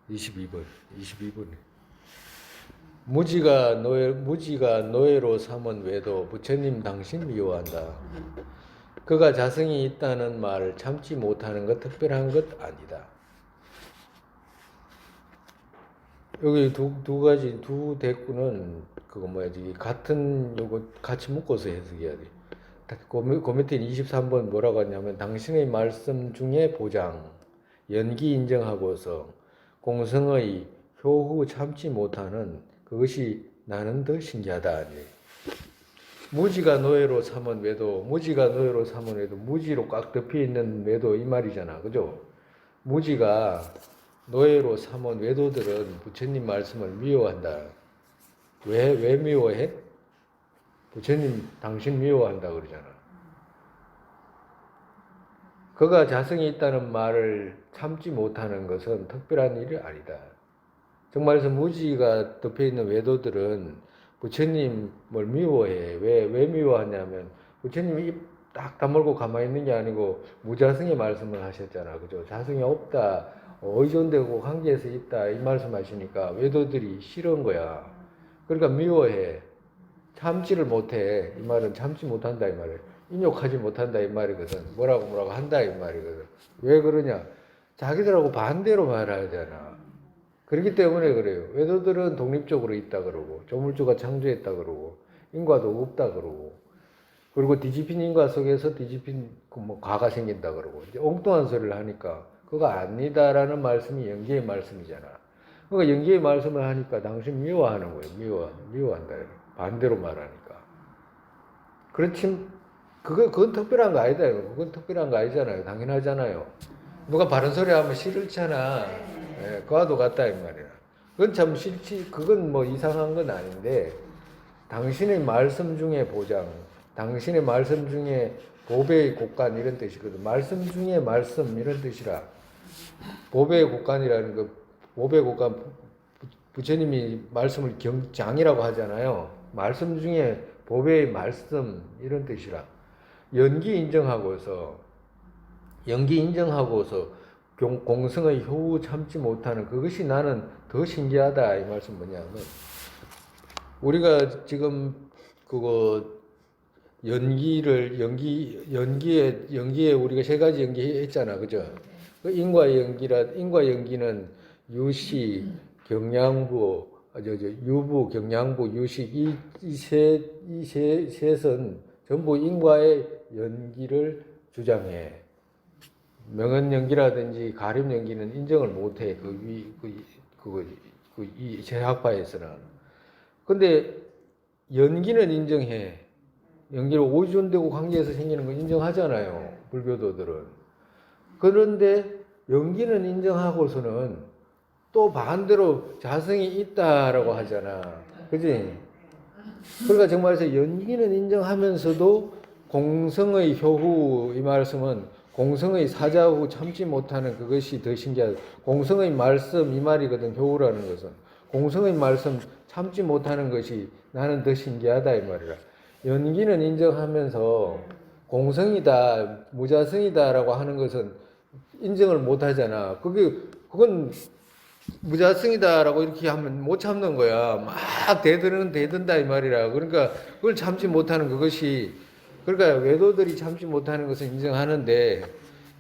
22번. 22번. 무지가 노예로 삼은 외도 부처님 당신 미워한다. 그가 자성이 있다는 말을 참지 못하는 것 특별한 것 아니다. 여기 두 가지, 두 대꾸는 그거 뭐야지 같은 요거 같이 묶어서 해석해야 돼. 그 밑에 23번 뭐라고 하냐면 당신의 말씀 중에 보장, 연기 인정하고서 공성의 효후 참지 못하는 그것이 나는 더 신기하다. 무지가 노예로 삼은 외도, 무지가 노예로 삼은 외도, 무지로 꽉 덮여 있는 외도 이 말이잖아. 그죠? 무지가 노예로 삼은 외도들은 부처님 말씀을 미워한다. 왜 미워해? 부처님 당신 미워한다 그러잖아. 그가 자성이 있다는 말을 참지 못하는 것은 특별한 일이 아니다. 정말로 무지가 덮여있는 외도들은 부처님을 미워해. 왜 미워하냐면 부처님이 입 딱 다물고 가만히 있는 게 아니고 무자성의 말씀을 하셨잖아. 그죠? 자성이 없다. 의존되고 관계에서 있다. 이 말씀 하시니까 외도들이 싫은 거야. 그러니까 미워해. 참지를 못해. 이 말은 참지 못한다 이 말이야. 인욕하지 못한다 이 말이거든. 뭐라고 한다 이 말이거든. 왜 그러냐? 자기들하고 반대로 말하잖아. 그렇기 때문에 그래요. 외도들은 독립적으로 있다 그러고 조물주가 창조했다 그러고 인과도 없다 그러고 그리고 뒤집힌 인과 속에서 뒤집힌 뭐 과가 생긴다 그러고 이제 엉뚱한 소리를 하니까 그거 아니다라는 말씀이 연기의 말씀이잖아. 그러니까 연기의 말씀을 하니까 당신 미워하는 거예요. 미워한다. 반대로 말하니까. 그렇지, 그건 특별한 거 아니다. 그건 특별한 거 아니잖아요. 당연하잖아요. 누가 바른 소리 하면 싫잖아. 예, 그와도 같다, 이 말이야. 그건 참 싫지, 그건 뭐 이상한 건 아닌데, 당신의 말씀 중에 보장, 당신의 말씀 중에 보배의 곳간 이런 뜻이거든. 말씀 중에 말씀 이런 뜻이라. 보배의 곳간이라는 거, 보배의 곳간, 부처님이 말씀을 경장이라고 하잖아요. 말씀 중에 보배의 말씀 이런 뜻이라. 연기 인정하고서 공성의 효우 참지 못하는 그것이 나는 더 신기하다 이 말씀 뭐냐면 우리가 지금 그거 연기에 우리가 세 가지 연기 했잖아. 그죠? 그 인과 연기는 유시, 경량부, 유부, 경량부, 유식 이 셋은 전부 인과의 연기를 주장해. 명언 연기라든지 가림 연기는 인정을 못해. 이 제학파에서는. 근데 연기는 인정해. 연기를 오존되고 관계에서 생기는 거 인정하잖아요. 불교도들은. 그런데 연기는 인정하고서는 또 반대로 자성이 있다라고 하잖아. 그지? 그러니까 정말에서 연기는 인정하면서도 공성의 효후 이 말씀은 공성의 사자후 참지 못하는 그것이 더 신기하다. 공성의 말씀 이 말이거든. 효후라는 것은 공성의 말씀 참지 못하는 것이 나는 더 신기하다 이 말이라. 연기는 인정하면서 공성이다 무자성이다라고 하는 것은 인정을 못하잖아. 그건 무자성이다라고 이렇게 하면 못 참는 거야. 막 대든다 이 말이라. 그러니까 그걸 참지 못하는 그것이 그러니까 외도들이 참지 못하는 것을 인정하는데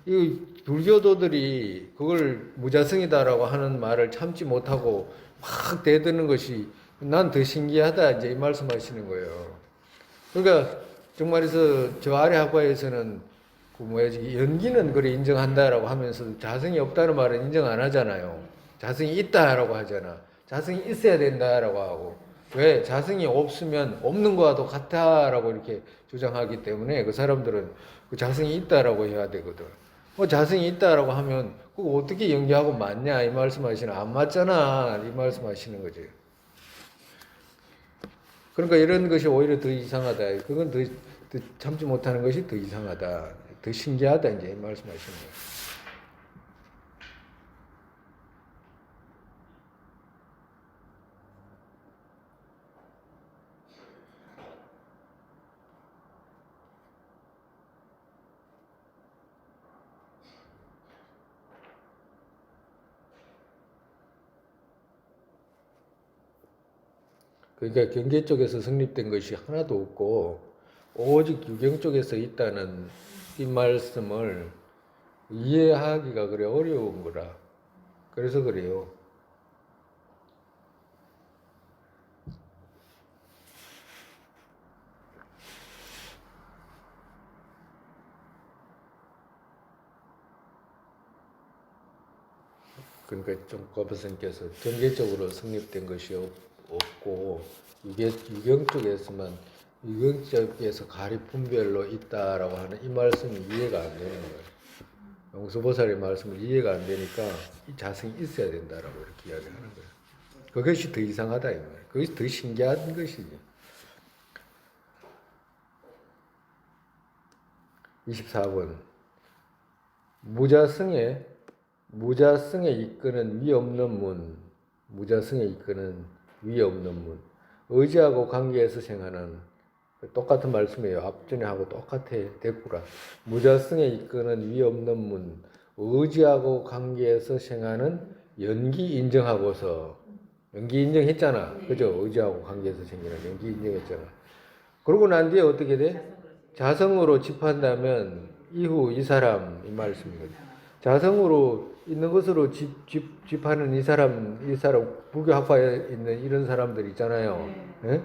이 불교도들이 그걸 무자성이다라고 하는 말을 참지 못하고 막 대드는 것이 난 더 신기하다 이제 이 말씀하시는 거예요. 그러니까 정말에서 저 아래 학과에서는 그 뭐야지 연기는 그래 인정한다라고 하면서 자성이 없다는 말은 인정 안 하잖아요. 자성이 있다라고 하잖아. 자성이 있어야 된다라고 하고 왜 자성이 없으면 없는 거와도 같다라고 이렇게 주장하기 때문에 그 사람들은 그 자성이 있다라고 해야 되거든. 뭐 자성이 있다라고 하면 그거 어떻게 연기하고 맞냐 이 말씀하시는 안 맞잖아 이 말씀하시는 거지. 그러니까 이런 것이 오히려 더 이상하다. 그건 더 참지 못하는 것이 더 이상하다. 더 신기하다 이제 말씀하시는 거예요. 그러니까 경계 쪽에서 성립된 것이 하나도 없고 오직 유경 쪽에서 있다는 이 말씀을 이해하기가 그래 어려운 거라. 그래서 그래요. 그러니까 좀 고보선께서 경계적으로 성립된 것이 없고 유경 쪽에서만 유경 쪽에서 가리 분별로 있다라고 하는 이 말씀이 이해가 안 되는 거예요. 용수보살의 말씀을 이해가 안 되니까 이 자성이 있어야 된다라고 이렇게 이야기하는 거예요. 그것이 더 이상하다 이 말이에요. 그것이 더 신기한 것이지. 24번 무자성에 이끄는 위 없는 문, 무자성에 이끄는 위 없는 문, 의지하고 관계에서 생하는 똑같은 말씀이에요. 앞전에 하고 똑같아. 대꾸라. 무자성에 이끄는 위 없는 문, 의지하고 관계에서 생하는 연기 인정하고서 연기 인정했잖아. 그죠? 의지하고 관계에서 생기는 연기 인정했잖아. 그러고 난 뒤에 어떻게 돼? 자성으로 집한다면 이후 이 사람 이 말씀이거든. 자성으로 있는 것으로 집하는 이 사람 불교 학파에 있는 이런 사람들 있잖아요. 예?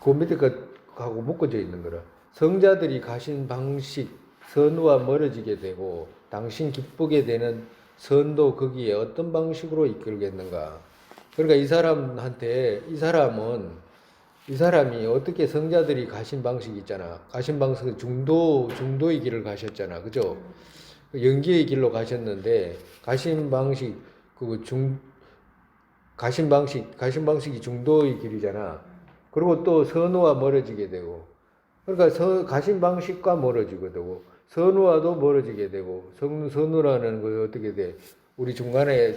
그 밑에 것하고 묶어져 있는 거라. 성자들이 가신 방식 선우와 멀어지게 되고 당신 기쁘게 되는 선도 거기에 어떤 방식으로 이끌겠는가. 그러니까 이 사람이 어떻게 성자들이 가신 방식이 있잖아. 가신 방식은 중도의 길을 가셨잖아. 그죠? 연기의 길로 가셨는데, 가신 방식이 중도의 길이잖아. 그리고 또 선우와 멀어지게 되고, 그러니까 가신 방식과 멀어지게 되고, 선우와도 멀어지게 되고, 선우라는 거 어떻게 돼? 우리 중간에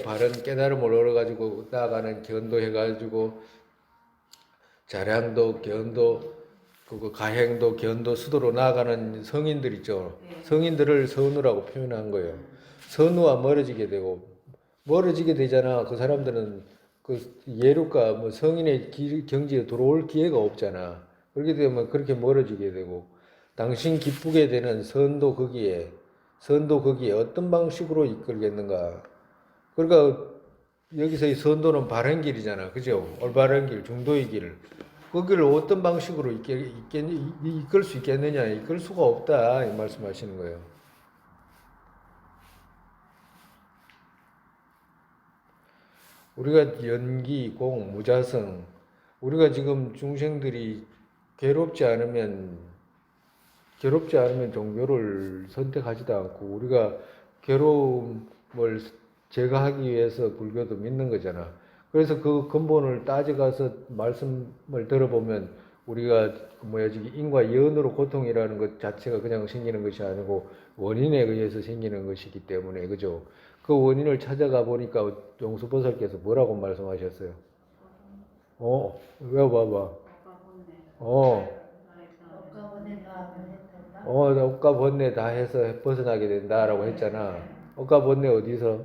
바른 깨달음을 얻어가지고 나아가는 견도해가지고, 자량도, 견도, 가행도, 견도, 수도로 나아가는 성인들 있죠. 성인들을 선우라고 표현한 거예요. 선우와 멀어지게 되잖아. 그 사람들은 그 예루가 뭐 성인의 경지에 들어올 기회가 없잖아. 그렇게 되면 그렇게 멀어지게 되고, 당신 기쁘게 되는 선도 거기에 어떤 방식으로 이끌겠는가. 그러니까 여기서 이 선도는 바른 길이잖아. 그죠? 올바른 길, 중도의 길. 거기를 어떤 방식으로 이끌 수 있겠느냐. 이끌 수가 없다. 이 말씀하시는 거예요. 우리가 연기, 공, 무자성. 우리가 지금 중생들이 괴롭지 않으면 종교를 선택하지도 않고 우리가 괴로움을 제거하기 위해서 불교도 믿는 거잖아. 그래서 그 근본을 따져가서 말씀을 들어보면 우리가 인과 연으로 고통이라는 것 자체가 그냥 생기는 것이 아니고 원인에 의해서 생기는 것이기 때문에 그죠? 그 원인을 찾아가 보니까 용수보살께서 뭐라고 말씀하셨어요? 외워봐봐. 억과 번뇌 다 해서 벗어나게 된다라고 했잖아. 억과 번뇌 어디서?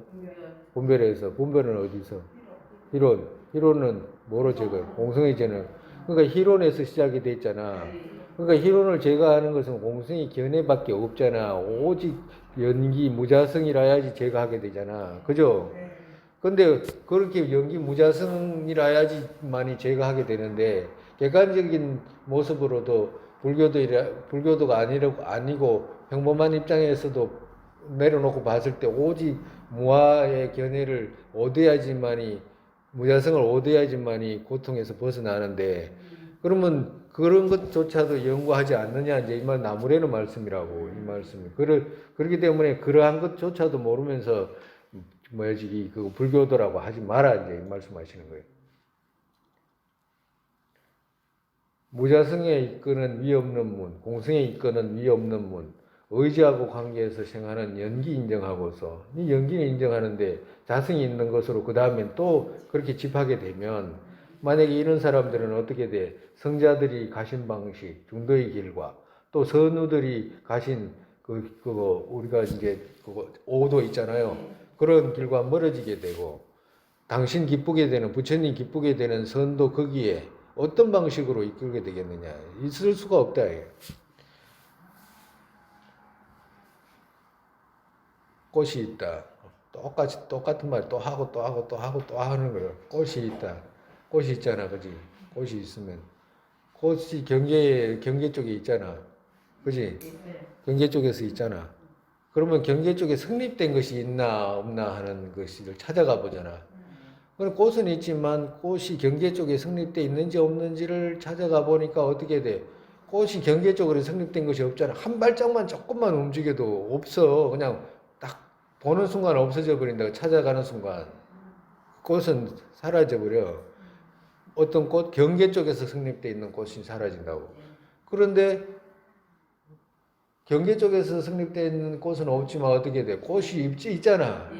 분별에서. 분별은 어디서? 희론은 뭐로 제거해? 공성의 제는. 그러니까 희론에서 시작이 됐잖아. 그러니까 희론을 제거하는 것은 공성의 견해밖에 없잖아. 오직 연기 무자성이라야지 제거하게 되잖아. 그죠? 근데 그렇게 연기 무자성이라야지만이 제거하게 되는데 객관적인 모습으로도 불교도가 아니고 평범한 입장에서도 내려놓고 봤을 때 오직 무아의 견해를 무자성을 얻어야지만이 고통에서 벗어나는데 그러면 그런 것조차도 연구하지 않느냐 이제 이 말 나무래는 말씀이라고 이 말씀이 그렇기 때문에 그러한 것조차도 모르면서 그 불교도라고 하지 마라 이제 이 말씀하시는 거예요. 무자성에 이끄는 위 없는 문, 공성에 이끄는 위 없는 문, 의지하고 관계에서 생하는 연기 인정하고서 이 연기는 인정하는데 자성이 있는 것으로 그 다음엔 또 그렇게 집하게 되면 만약에 이런 사람들은 어떻게 돼? 성자들이 가신 방식, 중도의 길과 또 선우들이 가신 우리가 이제 오도 있잖아요. 그런 길과 멀어지게 되고 당신 기쁘게 되는, 부처님 기쁘게 되는 선도 거기에 어떤 방식으로 이끌게 되겠느냐. 있을 수가 없다. 꽃이 있다. 똑같은 말 또 하고 또 하고 또 하고 또 하는 거예요. 꽃이 있다. 꽃이 있잖아. 그지? 꽃이 있으면. 꽃이 경계 쪽에 있잖아. 그지? 경계 쪽에서 있잖아. 그러면 경계 쪽에 성립된 것이 있나 없나 하는 것을 찾아가 보잖아. 그럼 꽃은 있지만 꽃이 경계 쪽에 성립돼 있는지 없는지를 찾아가 보니까 어떻게 돼? 꽃이 경계 쪽으로 성립된 것이 없잖아. 한 발짝만 조금만 움직여도 없어. 그냥 딱 보는 순간 없어져 버린다고 찾아가는 순간 꽃은 사라져 버려. 어떤 꽃 경계 쪽에서 성립돼 있는 꽃이 사라진다고. 그런데 경계 쪽에서 성립되어 있는 꽃은 없지만 어떻게 돼? 꽃이 있잖아.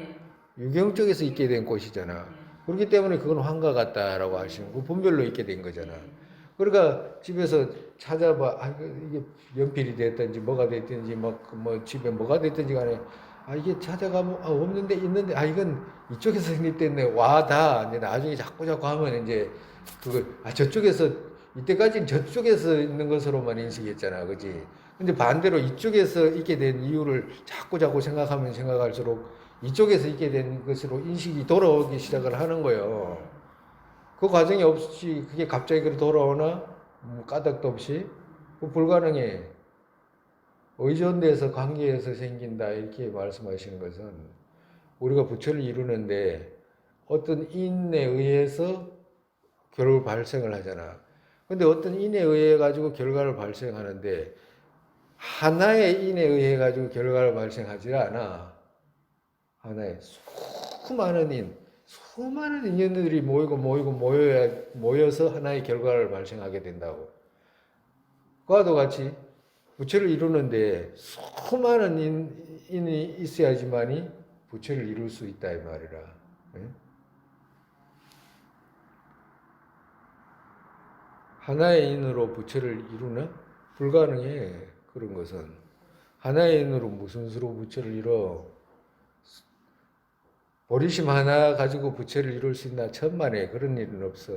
유경 쪽에서 있게 된 꽃이잖아. 그렇기 때문에 그건 환과 같다라고 하시는 거 분별로 있게 된 거잖아. 그러니까 집에서 찾아봐. 이게 연필이 됐든지 뭐가 됐든지 뭐 집에 뭐가 됐든지 간에 이게 찾아가면 없는데 있는데 이건 이쪽에서 성립됐네. 와다. 이제 나중에 자꾸 하면 이제 그거 저쪽에서 이때까지는 저쪽에서 있는 것으로만 인식했잖아. 그지? 근데 반대로 이쪽에서 있게 된 이유를 자꾸 생각하면 생각할수록 이쪽에서 있게 된 것으로 인식이 돌아오기 시작을 하는 거예요. 그 과정이 없이 그게 갑자기 그렇게 돌아오나? 까닭도 없이? 불가능해. 의존돼서 관계에서 생긴다 이렇게 말씀하시는 것은 우리가 부처를 이루는데 어떤 인에 의해서 결국 발생을 하잖아. 근데 어떤 인에 의해 가지고 결과를 발생하는데 하나의 인에 의해 가지고 결과를 발생하지 않아. 하나의 수많은 인연들이 모여서 하나의 결과를 발생하게 된다고. 그와도 같이 부처를 이루는데 수많은 인이 있어야지만이 부처를 이룰 수 있다 이 말이라. 하나의 인으로 부처를 이루나? 불가능해. 그런 것은. 하나의 인으로 무슨 수로 부처를 이뤄? 보리심 하나 가지고 부처를 이룰 수 있나? 천만에 그런 일은 없어.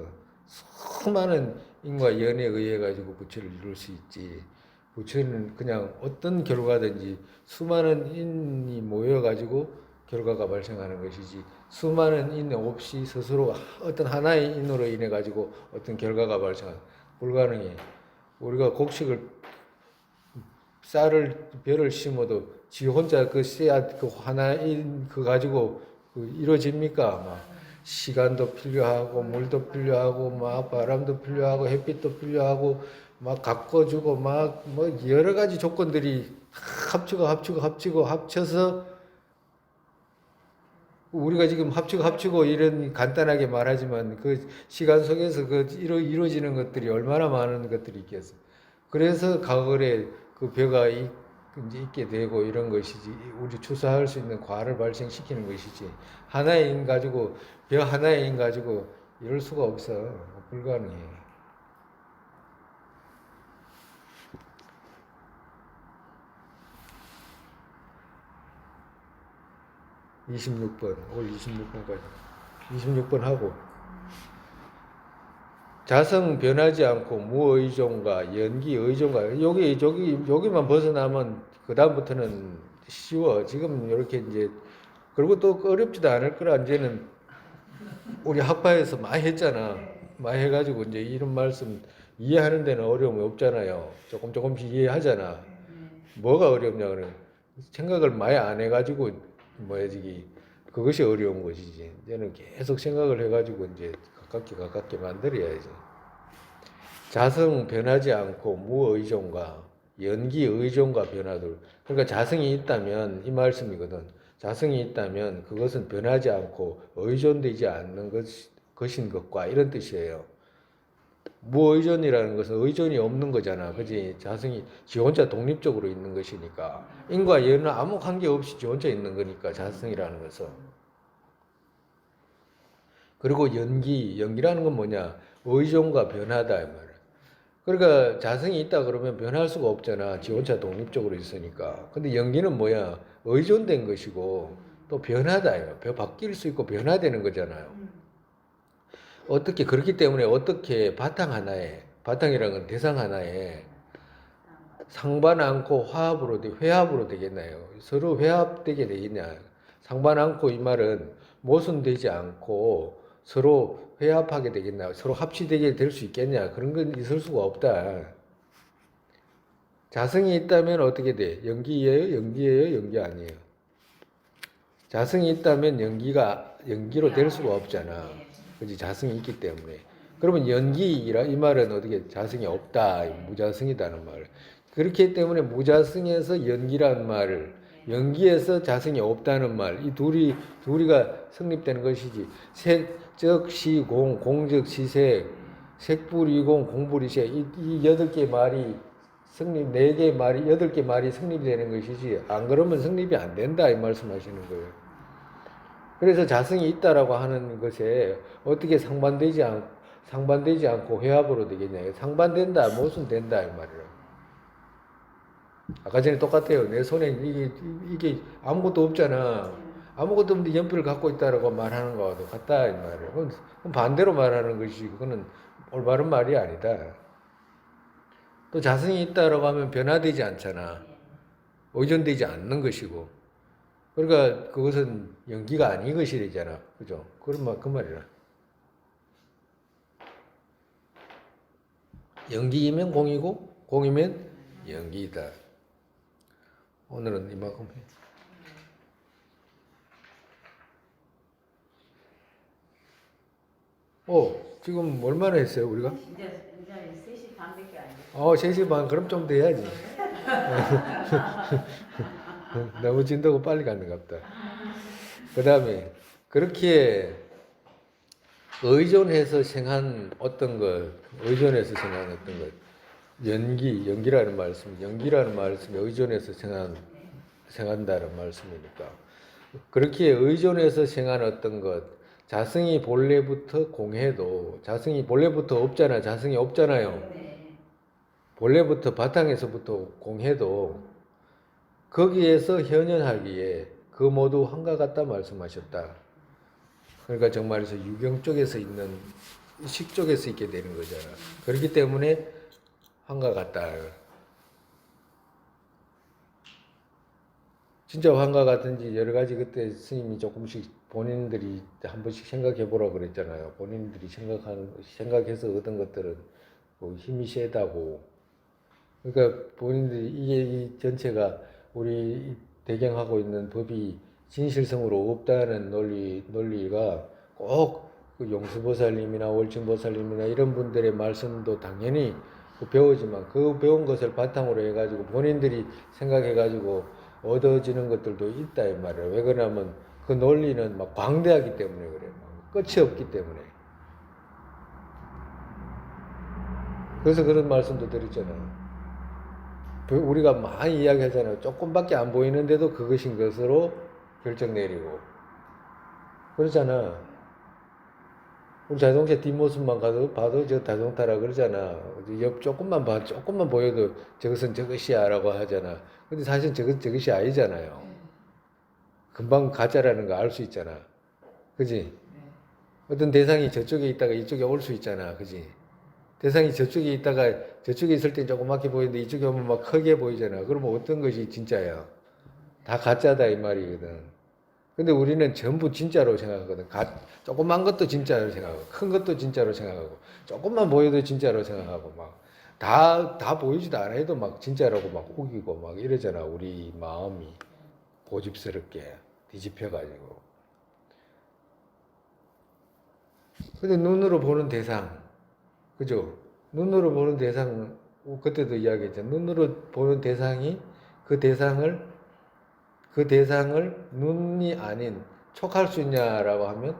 수많은 인과 연에 의해 가지고 부처를 이룰 수 있지. 부처는 그냥 어떤 결과든지 수많은 인이 모여 가지고 결과가 발생하는 것이지 수많은 인 없이 스스로 어떤 하나의 인으로 인해 가지고 어떤 결과가 발생하는 불가능해. 우리가 곡식을 쌀을 벼를 심어도 지 혼자 그 씨앗 그 하나인 그 가지고 이루어집니까? 막 시간도 필요하고 물도 필요하고 막 바람도 필요하고 햇빛도 필요하고 막 가꿔주고 막 뭐 여러 가지 조건들이 합쳐서 우리가 지금 합치고 이런 간단하게 말하지만 그 시간 속에서 그 이루어지는 것들이 얼마나 많은 것들이 있겠어. 그래서 가을에 그 벼가 있게 되고 이런 것이지 우리 추수할 수 있는 과를 발생시키는 것이지 하나의 인 가지고 벼 하나의 인 가지고 이럴 수가 없어. 불가능해. 올 26번까지 26번 하고 자성 변하지 않고 무의존과 연기 의존과 여기만 벗어나면 그 다음부터는 쉬워. 지금 이렇게 이제 그리고 또 어렵지도 않을 거라 이제는 우리 학파에서 많이 했잖아. 많이 해가지고 이제 이런 말씀 이해하는 데는 어려움이 없잖아요. 조금씩 이해하잖아. 뭐가 어렵냐 그래. 생각을 많이 안 해가지고 그것이 어려운 것이지. 이제는 계속 생각을 해가지고 이제 가깝게 만들어야지. 자성 변하지 않고 무의존과 연기 의존과 변화들. 그러니까 자성이 있다면 이 말씀이거든. 자성이 있다면 그것은 변하지 않고 의존되지 않는 것인 것과 이런 뜻이에요. 무의존이라는 것은 의존이 없는 거잖아. 그지? 자성이 지 혼자 독립적으로 있는 것이니까. 인과 연은 아무 관계 없이 지 혼자 있는 거니까 자성이라는 것은. 그리고 연기라는 건 뭐냐? 의존과 변하다 이 말이야. 그러니까 자성이 있다 그러면 변할 수가 없잖아. 지 혼자 독립적으로 있으니까. 근데 연기는 뭐야? 의존된 것이고 또 변하다. 바뀔 수 있고 변화되는 거잖아요. 어떻게 그렇기 때문에 어떻게 바탕 하나에 바탕이라는 건 대상 하나에 상반 않고 회합으로 되겠나요? 서로 회합되게 되겠냐? 상반 않고 이 말은 모순되지 않고 서로 회합하게 되겠나? 서로 합치되게 될 수 있겠냐? 그런 건 있을 수가 없다. 자성이 있다면 어떻게 돼? 연기예요? 연기예요? 연기 아니에요? 자성이 있다면 연기로 될 수가 없잖아. 그지? 자성이 있기 때문에. 그러면 연기이라 이 말은 어떻게 자성이 없다, 무자성이다는 말. 그렇기 때문에 무자성에서 연기라는 말을 연기에서 자성이 없다는 말, 이 둘이가 성립되는 것이지. 색적 시공, 공적 시색, 색불이공, 공불이색 이 여덟 개 말이 성립, 네 개 말이 여덟 개 말이 성립되는 것이지. 안 그러면 성립이 안 된다 이 말씀하시는 거예요. 그래서 자성이 있다라고 하는 것에 어떻게 상반되지 않고 회합으로 되겠냐. 상반된다, 모순된다, 이 말이에요. 아까 전에 똑같아요. 내 손에 이게 아무것도 없잖아. 아무것도 없는데 연필을 갖고 있다라고 말하는 거하고 같다, 이 말이에요. 그건 반대로 말하는 것이, 그거는 올바른 말이 아니다. 또 자성이 있다라고 하면 변화되지 않잖아. 의존되지 않는 것이고. 그러니까 그것은 연기가 아닌 것이 되잖아. 그죠? 그 말이라. 연기이면 공이고, 공이면 연기이다. 오늘은 이만큼 해. 지금 얼마나 했어요, 우리가? 이제 3시 반밖에 안 됐어. 3시 반, 그럼 좀 더 해야지. 너무 진도가 빨리 가는 것 같다. 그 다음에, 그렇게 의존해서 생한 어떤 것, 의존해서 생한 어떤 것, 연기라는 말씀이 의존해서 생한다는 말씀이니까. 그렇게 의존해서 생한 어떤 것, 자성이 본래부터 공해도, 자성이 본래부터 없잖아. 자성이 없잖아요. 본래부터 바탕에서부터 공해도 거기에서 현현하기에 그 모두 한과 같다 말씀하셨다. 그러니까 정말에서 유경 쪽에서 있는 식 쪽에서 있게 되는 거잖아. 그렇기 때문에 한과 같다. 진짜 한과 같은지 여러 가지 그때 스님이 조금씩 본인들이 한 번씩 생각해 보라 그랬잖아요. 본인들이 생각해서 얻은 것들은 뭐 힘이 세다고. 그러니까 본인들이 이 전체가 우리 대경하고 있는 법이 진실성으로 없다는 논리가 꼭그 용수보살님이나 월증보살님이나 이런 분들의 말씀도 당연히 배우지만 그 배운 것을 바탕으로 해가지고 본인들이 생각해가지고 얻어지는 것들도 있다 이 말이에요. 왜 그러냐면 그 논리는 막 광대하기 때문에 그래요. 끝이 없기 때문에. 그래서 그런 말씀도 드렸잖아요. 우리가 많이 이야기하잖아요. 조금밖에 안 보이는데도 그것인 것으로 결정 내리고. 그러잖아. 우리 자동차 뒷모습만 봐도 저 자동차라 그러잖아. 옆 조금만 보여도 저것은 저것이야 라고 하잖아. 근데 사실 저것이 아니잖아요. 금방 가짜라는 거 알 수 있잖아. 그지? 어떤 대상이 저쪽에 있다가 이쪽에 올 수 있잖아. 그지? 대상이 저쪽에 있다가 저쪽에 있을 땐 조그맣게 보이는데 이쪽에 오면 막 크게 보이잖아. 그러면 어떤 것이 진짜야? 다 가짜다 이 말이거든. 근데 우리는 전부 진짜로 생각하거든. 조그만 것도 진짜로 생각하고, 큰 것도 진짜로 생각하고, 조금만 보여도 진짜로 생각하고, 다 보이지도 않아 해도 막 진짜라고 막 우기고 막 이러잖아. 우리 마음이 고집스럽게 뒤집혀가지고. 근데 눈으로 보는 대상, 그죠? 눈으로 보는 대상, 그때도 이야기했잖아. 눈으로 보는 대상이 그 대상을 눈이 아닌 촉할 수 있냐라고 하면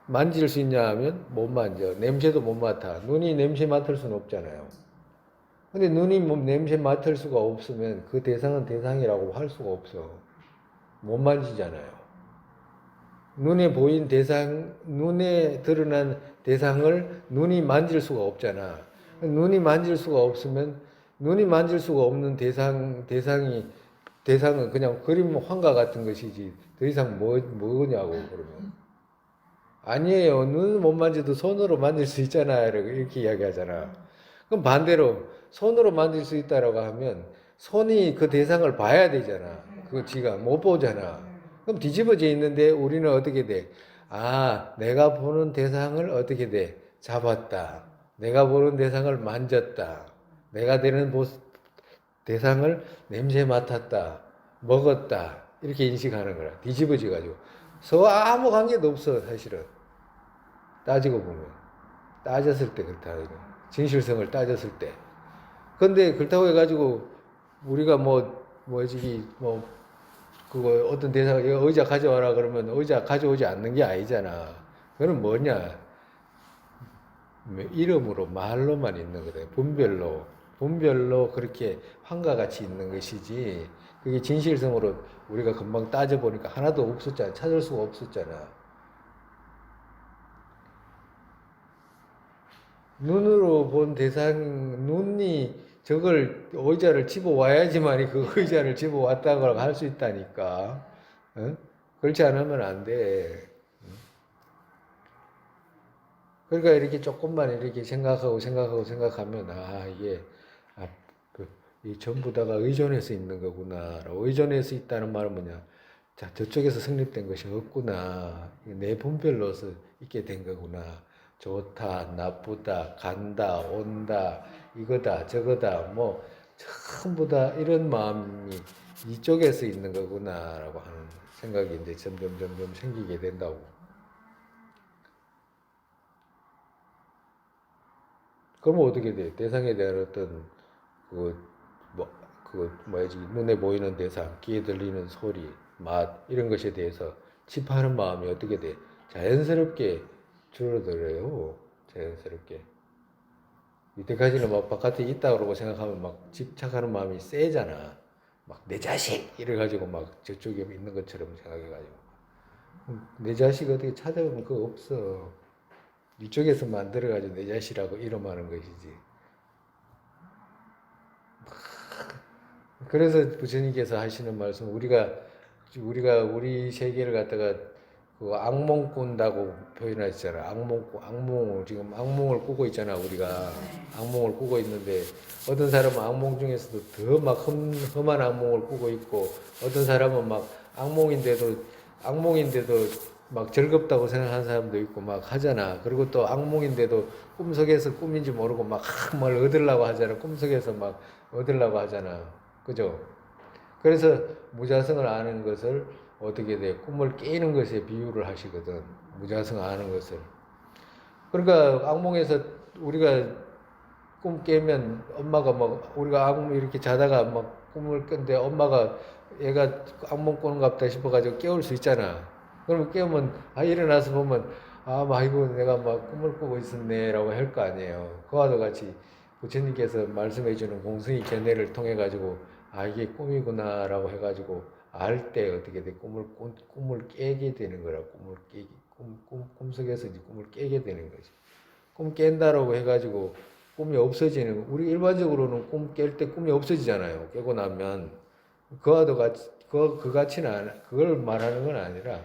만질 수 있냐 하면 못 만져. 냄새도 못 맡아. 눈이 냄새 맡을 수는 없잖아요. 근데 눈이 냄새 맡을 수가 없으면 그 대상은 대상이라고 할 수가 없어. 못 만지잖아요. 눈에 보인 대상, 눈에 드러난 대상을 눈이 만질 수가 없잖아. 눈이 만질 수가 없으면 눈이 만질 수가 없는 대상은 그냥 그림 황과 같은 것이지 더 이상 뭐냐고 그러면. 아니에요. 눈 못 만져도 손으로 만질 수 있잖아. 이렇게 이야기하잖아. 그럼 반대로 손으로 만질 수 있다라고 하면 손이 그 대상을 봐야 되잖아. 그거 지가 못 보잖아. 그럼 뒤집어져 있는데 우리는 어떻게 돼? 아, 내가 보는 대상을 어떻게 돼? 잡았다. 내가 보는 대상을 만졌다. 내가 되는 대상을 냄새 맡았다. 먹었다. 이렇게 인식하는 거야. 뒤집어져 가지고. 서와 아무 관계도 없어, 사실은. 따지고 보면. 따졌을 때 그렇다. 이거. 진실성을 따졌을 때. 근데 그렇다고 해가지고 우리가 그거 어떤 대사가 이거 의자 가져와라 그러면 의자 가져오지 않는 게 아니잖아. 그건 뭐냐? 이름으로 말로만 있는 거래. 분별로 그렇게 환과 같이 있는 것이지. 그게 진실성으로 우리가 금방 따져보니까 하나도 없었잖아. 찾을 수가 없었잖아. 눈으로 본 대상, 눈이 저걸 의자를 집어와야지만이 그 의자를 집어왔다고 할 수 있다니까. 어? 그렇지 않으면 안 돼. 그러니까 이렇게 조금만 이렇게 생각하면, 아, 이게, 아, 이 전부 다가 의존해서 있는 거구나. 의존해서 있다는 말은 뭐냐. 자, 저쪽에서 성립된 것이 없구나. 내 분별로서 있게 된 거구나. 좋다, 나쁘다, 간다, 온다, 이거다, 저거다, 뭐, 전부 다 이런 마음이 이쪽에서 있는 거구나라고 하는 생각이 이제 점점 생기게 된다고. 그러면 어떻게 돼? 대상에 대한 어떤, 그, 뭐야지, 눈에 보이는 대상, 귀에 들리는 소리, 맛, 이런 것에 대해서 집하는 마음이 어떻게 돼? 자연스럽게 줄어들어요. 자연스럽게. 이때까지는 막 바깥에 있다 그러고 생각하면 막 집착하는 마음이 세잖아. 막 내 자식! 이래가지고 막 저쪽에 있는 것처럼 생각해가지고. 내 자식 어떻게 찾아보면 그거 없어. 이쪽에서 만들어가지고 내 자식이라고 이름하는 것이지. 그래서 부처님께서 하시는 말씀, 우리 세계를 갖다가 그 악몽 꾼다고 표현하시잖아. 지금 악몽을 꾸고 있잖아, 우리가. 악몽을 꾸고 있는데, 어떤 사람은 악몽 중에서도 더 막 험한 악몽을 꾸고 있고, 어떤 사람은 막 악몽인데도 막 즐겁다고 생각하는 사람도 있고 막 하잖아. 그리고 또 악몽인데도 꿈속에서 꿈인지 모르고 막 뭘 얻으려고 하잖아. 꿈속에서 막 얻으려고 하잖아. 그죠? 그래서 무자성을 아는 것을 어떻게 돼? 꿈을 깨는 것에 비유를 하시거든. 무자성 아는 것을. 그러니까 악몽에서 우리가 꿈 깨면 엄마가 막 우리가 악몽 이렇게 자다가 막 꿈을 꾼데 엄마가 얘가 악몽 꾸는갑다 싶어가지고 깨울 수 있잖아. 그러면 깨우면 일어나서 보면 아이고 내가 막 꿈을 꾸고 있었네라고 할 거 아니에요. 그와도 같이 부처님께서 말씀해주는 공승의 견해를 통해 가지고 이게 꿈이구나라고 해가지고 알 때 어떻게 돼? 꿈을 깨게 되는 거라. 꿈속에서 이제 꿈을 깨게 되는 거지. 꿈 깬다라고 해가지고 꿈이 없어지는, 우리 일반적으로는 꿈 깰 때 꿈이 없어지잖아요. 깨고 나면. 그와도 같이, 그걸 말하는 건 아니라,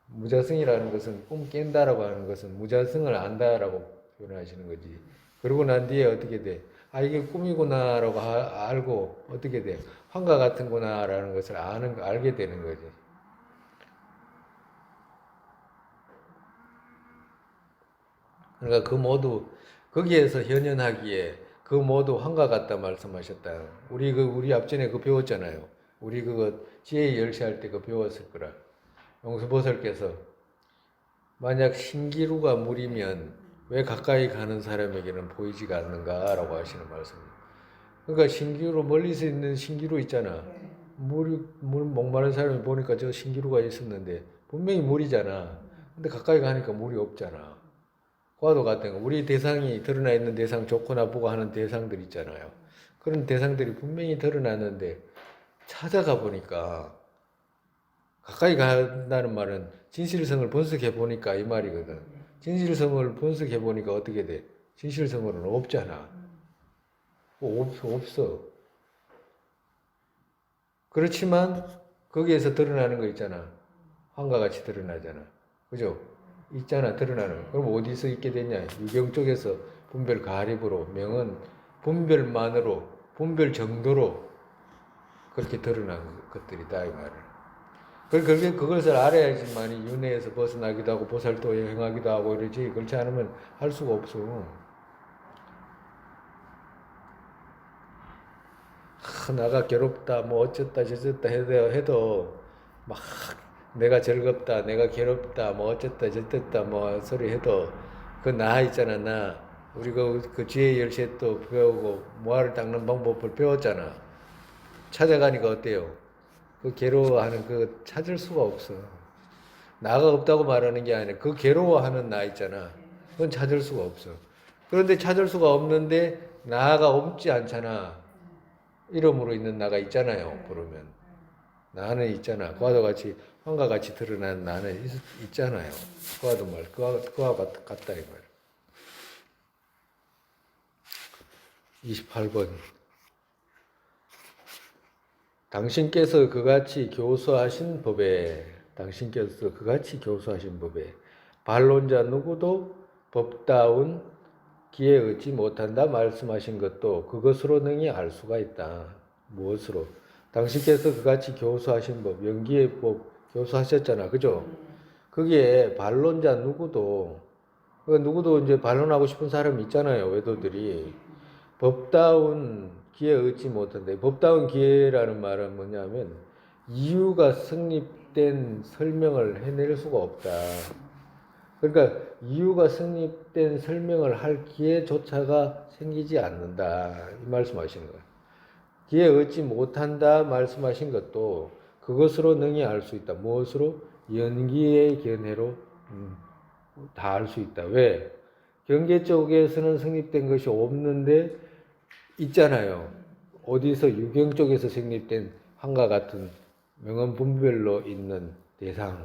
무자성이라는 것은 꿈 깬다라고 하는 것은 무자성을 안다라고 표현하시는 거지. 그러고 난 뒤에 어떻게 돼? 이게 꿈이구나라고 알고 어떻게 돼? 환과 같은구나라는 것을 알게 되는 거지. 그러니까 그 모두 거기에서 현현하기에 그 모두 환과 같다 말씀하셨다. 우리 앞전에 그 배웠잖아요. 우리 그거 지혜 열시할 때 그 배웠을 거라. 용수보살께서 만약 신기루가 물이면 왜 가까이 가는 사람에게는 보이지가 않는가라고 하시는 말씀입니다. 그러니까 신기루 멀리서 있는 신기루 있잖아. 물 목마른 사람이 보니까 저 신기루가 있었는데 분명히 물이잖아. 근데 가까이 가니까 물이 없잖아. 그와도 같은 거. 우리 대상이 드러나 있는 대상 좋고 나쁘고 하는 대상들 있잖아요. 그런 대상들이 분명히 드러나는데 찾아가 보니까 가까이 간다는 말은 진실성을 분석해 보니까 이 말이거든. 진실성을 분석해 보니까 어떻게 돼? 진실성으로는 없잖아. 없어. 그렇지만 거기에서 드러나는 거 있잖아. 환과 같이 드러나잖아. 그죠? 있잖아, 드러나는 거. 그럼 어디서 있게 됐냐? 유경 쪽에서 분별 가립으로 명은 분별만으로 분별 정도로 그렇게 드러난 것들이다 이 말을. 그것을 알아야지만이 윤회에서 벗어나기도 하고 보살도에 행하기도 하고 이러지. 그렇지 않으면 할 수가 없어. 나가 괴롭다 뭐 어쨌다 저쨌다 해도 막 내가 즐겁다 내가 괴롭다 뭐 어쨌다 저쨌다 뭐 소리 해도 그 나 있잖아. 나 우리 그 지혜 열쇠 또 배우고 모아를 닦는 방법을 배웠잖아. 찾아가니까 어때요? 그 괴로워하는 그 찾을 수가 없어. 나가 없다고 말하는 게 아니라 그 괴로워하는 나 있잖아. 그건 찾을 수가 없어. 그런데 찾을 수가 없는데 나가 없지 않잖아. 이름으로 있는 나가 있잖아요. 그러면 나는 있잖아. 그와도 같이 황과 같이 드러난 나는 있잖아요. 그와도 그와 같다 이 말. 28번. 당신께서 그같이 교수하신 법에 반론자 누구도 법다운 기에 얻지 못한다 말씀하신 것도 그것으로 능히 알 수가 있다. 무엇으로? 당신께서 그같이 교수하신 법, 연기의 법 교수하셨잖아. 그죠? 그게 반론자 누구도 이제 반론하고 싶은 사람이 있잖아요. 외도들이. 법다운 기에 얻지 못한다. 법다운 기회라는 말은 뭐냐면 이유가 성립된 설명을 해낼 수가 없다. 그러니까 이유가 성립된 설명을 할 기회조차가 생기지 않는다. 이 말씀하시는 거예요. 기회 얻지 못한다 말씀하신 것도 그것으로 능히 알 수 있다. 무엇으로? 연기의 견해로 다 알 수 있다. 왜? 경계 쪽에서는 성립된 것이 없는데 있잖아요. 어디서 유경 쪽에서 성립된 한과 같은 명언분별로 있는 대상은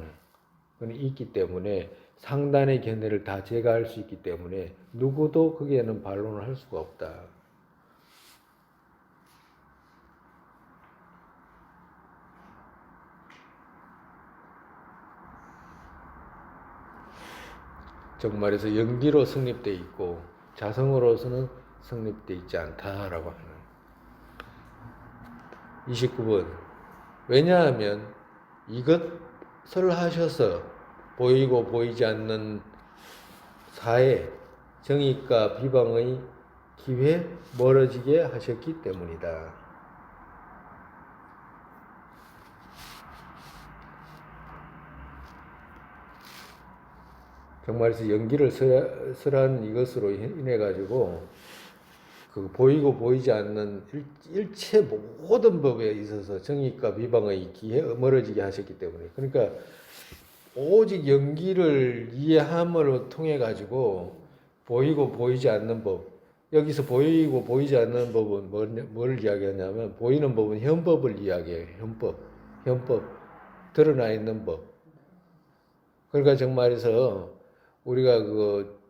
있기 때문에 상단의 견해를 다 제거할 수 있기 때문에 누구도 거기에는 반론을 할 수가 없다. 즉 말해서 연기로 성립되어 있고 자성으로서는 성립되어 있지 않다라고 하는. 29번. 왜냐하면 이것을 하셔서 보이고 보이지 않는 사회, 정의과 비방의 기회 멀어지게 하셨기 때문이다. 정말에서 연기를 설한 이것으로 인해 가지고 그 보이고 보이지 않는 일체 모든 법에 있어서 정의과 비방의 기회 멀어지게 하셨기 때문에. 그러니까 오직 연기를 이해함을 통해 가지고 보이고 보이지 않는 법. 여기서 보이고 보이지 않는 법은 뭘 이야기하냐면 보이는 법은 현법을 이야기해요. 현법 드러나 있는 법. 그러니까 정말에서 우리가 그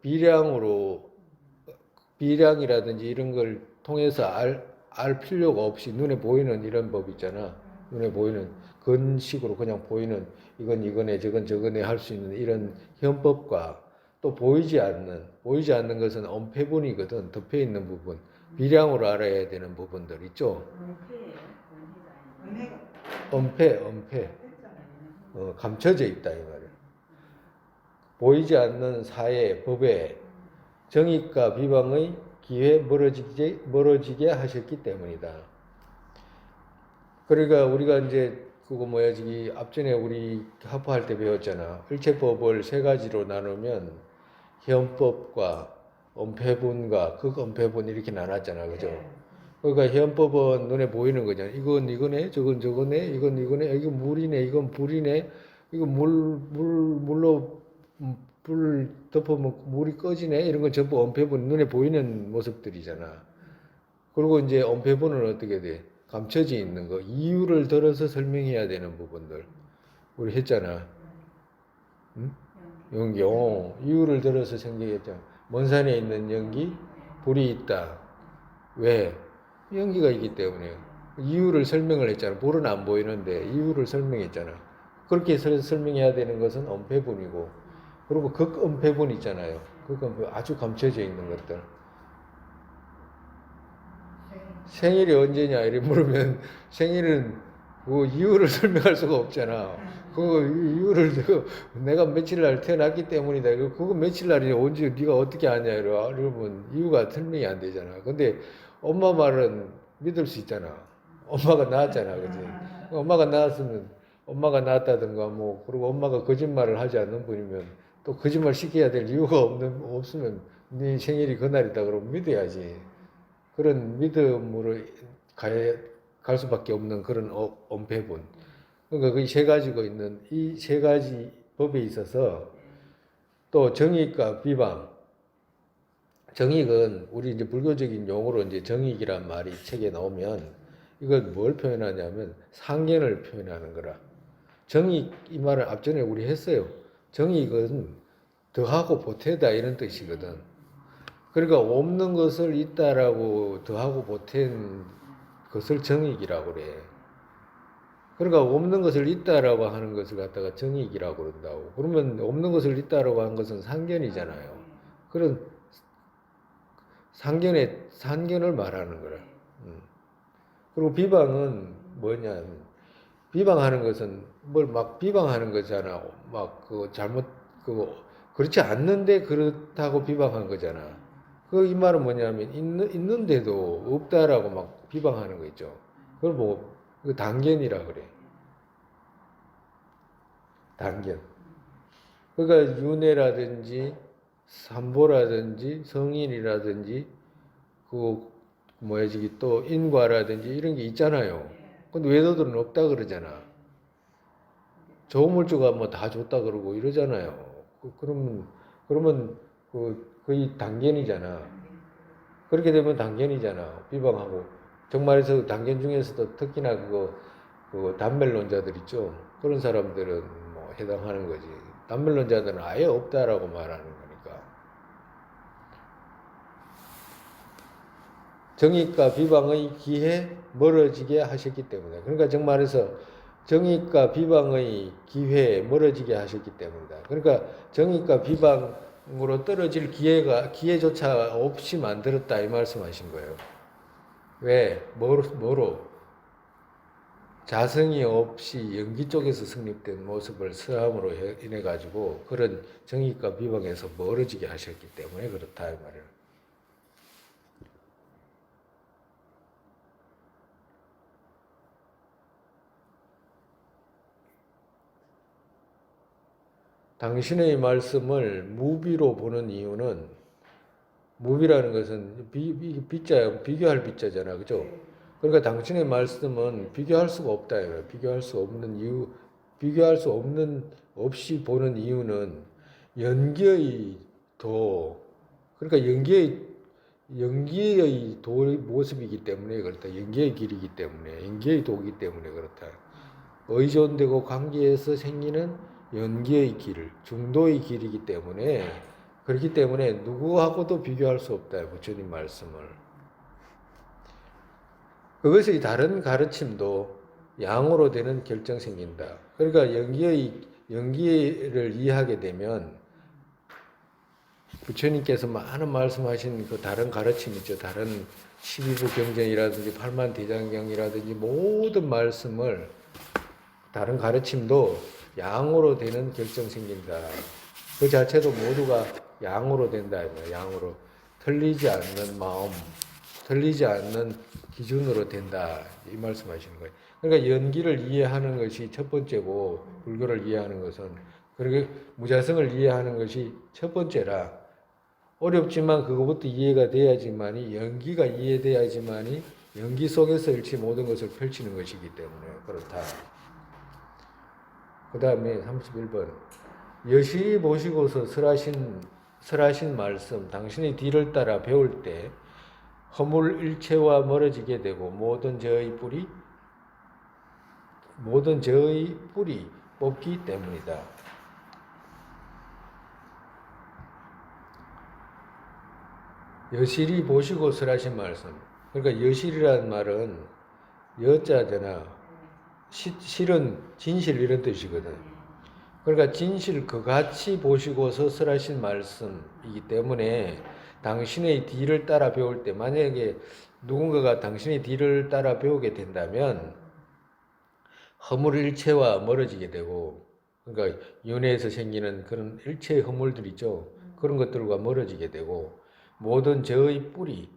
비량이라든지 이런 걸 통해서 알 필요가 없이 눈에 보이는 이런 법 있잖아. 눈에 보이는 근식으로 그냥 보이는 이건 이거네 저건 저거네 할 수 있는 이런 현법과 또 보이지 않는 것은 엄폐분이거든. 덮여 있는 부분. 비량으로 알아야 되는 부분들 있죠. 엄폐. 감춰져 있다 이 말이야. 보이지 않는 사회, 법에 정의과 비방의 기회 멀어지게 하셨기 때문이다. 그러니까 우리가 이제 앞전에 우리 합화할 때 배웠잖아. 일체법을 세 가지로 나누면 현법과 엄폐분과 극엄폐분 이렇게 나눴잖아. 그죠? 그러니까 현법은 눈에 보이는 거잖아. 이건 이거네, 저건 저거네, 이건 이거네, 이건 물이네, 이건 불이네, 이건 물로 불 덮으면 물이 꺼지네. 이런 건 전부 엄폐분, 눈에 보이는 모습들이잖아. 그리고 이제 엄폐분은 어떻게 돼? 감춰져 있는 거. 이유를 들어서 설명해야 되는 부분들. 우리 했잖아. 응? 연기. 이유를 들어서 생각했잖아. 먼 산에 있는 연기, 불이 있다. 왜? 연기가 있기 때문에. 이유를 설명을 했잖아. 불은 안 보이는데 이유를 설명했잖아. 그렇게 설명해야 되는 것은 엄폐분이고 그리고 극음폐분 있잖아요. 극음폐 아주 감춰져 있는 것들. 생일이 언제냐 이래 물으면 생일은 그 이유를 설명할 수가 없잖아. 그 이유를 내가 며칠 날 태어났기 때문이다. 그거 며칠 날이 언제 네가 어떻게 아냐 이러면 이유가 설명이 안 되잖아. 근데 엄마 말은 믿을 수 있잖아. 엄마가 낳았잖아, 그지? 엄마가 낳았으면 엄마가 낳았다든가 뭐 그리고 엄마가 거짓말을 하지 않는 분이면 또 거짓말 시켜야 될 이유가 없으면 네 생일이 그날이다 그러면 믿어야지. 그런 믿음으로 갈 수밖에 없는 그런 엄폐분. 그러니까 그 세 가지가 있는 이 세 가지 법에 있어서 또 정익과 비방. 정익은 우리 이제 불교적인 용어로 이제 정익이란 말이 책에 나오면 이건 뭘 표현하냐면 상견을 표현하는 거라. 정익 이 말을 앞전에 우리 했어요. 정익은 더하고 보태다 이런 뜻이거든. 그러니까 없는 것을 있다라고 더하고 보탠 것을 정익이라고 그래. 그러니까 없는 것을 있다라고 하는 것을 갖다가 정익이라고 그런다고. 그러면 없는 것을 있다라고 하는 것은 상견이잖아요. 그런 상견을 말하는 거라. 그리고 비방은 뭐냐? 비방하는 것은 뭘 막 비방하는 거잖아. 막 그 잘못 그렇지 않는데 그렇다고 비방한 거잖아. 그 이 말은 뭐냐면 있는데도 없다라고 막 비방하는 거 있죠. 그걸 뭐 단견이라 그래. 단견. 그러니까 윤회라든지 삼보라든지 성인이라든지 그 뭐야 저기 또 인과라든지 이런 게 있잖아요. 근데 외도들은 없다 그러잖아. 조물주가 뭐 다 줬다 그러고 이러잖아요. 그러면 거의 단견이잖아. 그렇게 되면 단견이잖아. 비방하고 정말에서 단견 중에서도 특히나 그 단멜론자들 있죠. 그런 사람들은 뭐 해당하는 거지. 단멜론자들은 아예 없다라고 말하는 거니까. 정익과 비방의 기회 멀어지게 하셨기 때문에. 그러니까 정말에서 정익과 비방의 기회에 멀어지게 하셨기 때문이다. 그러니까 정익과 비방으로 떨어질 기회조차 없이 만들었다 이 말씀하신 거예요. 왜? 뭐로? 자성이 없이 연기 쪽에서 성립된 모습을 서함으로 인해 가지고 그런 정익과 비방에서 멀어지게 하셨기 때문에 그렇다 이 말이에요. 당신의 말씀을 무비로 보는 이유는 무비라는 것은 비교할 비자잖아, 그죠? 그러니까 당신의 말씀은 비교할 수가 없다. 비교할 수 없는 이유, 비교할 수 없는 없이 보는 이유는 연기의 도, 그러니까 연기의 도의 모습이기 때문에 그렇다. 연기의 길이기 때문에, 연기의 도이기 때문에 그렇다. 의존되고 관계에서 생기는 연기의 길, 중도의 길이기 때문에 그렇기 때문에 누구하고도 비교할 수 없다. 부처님 말씀을. 그것의 다른 가르침도 양으로 되는 결정 생긴다. 그러니까 연기를 이해하게 되면 부처님께서 많은 말씀하신 그 다른 가르침 있죠. 다른 12부 경전이라든지 8만 대장경이라든지 모든 말씀을 다른 가르침도 양으로 되는 결정 생긴다. 그 자체도 모두가 양으로 된다. 양으로. 틀리지 않는 마음, 틀리지 않는 기준으로 된다. 이 말씀하시는 거예요. 그러니까 연기를 이해하는 것이 첫 번째고, 불교를 이해하는 것은, 그리고 무자성을 이해하는 것이 첫 번째라. 어렵지만 그것부터 이해가 돼야지만이, 연기가 이해돼야지만이, 연기 속에서 일체 모든 것을 펼치는 것이기 때문에 그렇다. 그 다음에 31번. 여실히 보시고서 설하신 말씀, 당신의 뒤를 따라 배울 때 허물 일체와 멀어지게 되고 모든 저의 뿌리 뽑기 때문이다. 여실히 보시고 설하신 말씀. 그러니까 여실이라는 말은 여자잖아. 실은 진실 이런 뜻이거든. 그러니까 진실 그같이 보시고 서술하신 말씀이기 때문에 당신의 뒤를 따라 배울 때 만약에 누군가가 당신의 뒤를 따라 배우게 된다면 허물일체와 멀어지게 되고 그러니까 윤회에서 생기는 그런 일체의 허물들 있죠. 그런 것들과 멀어지게 되고 모든 죄의 뿌리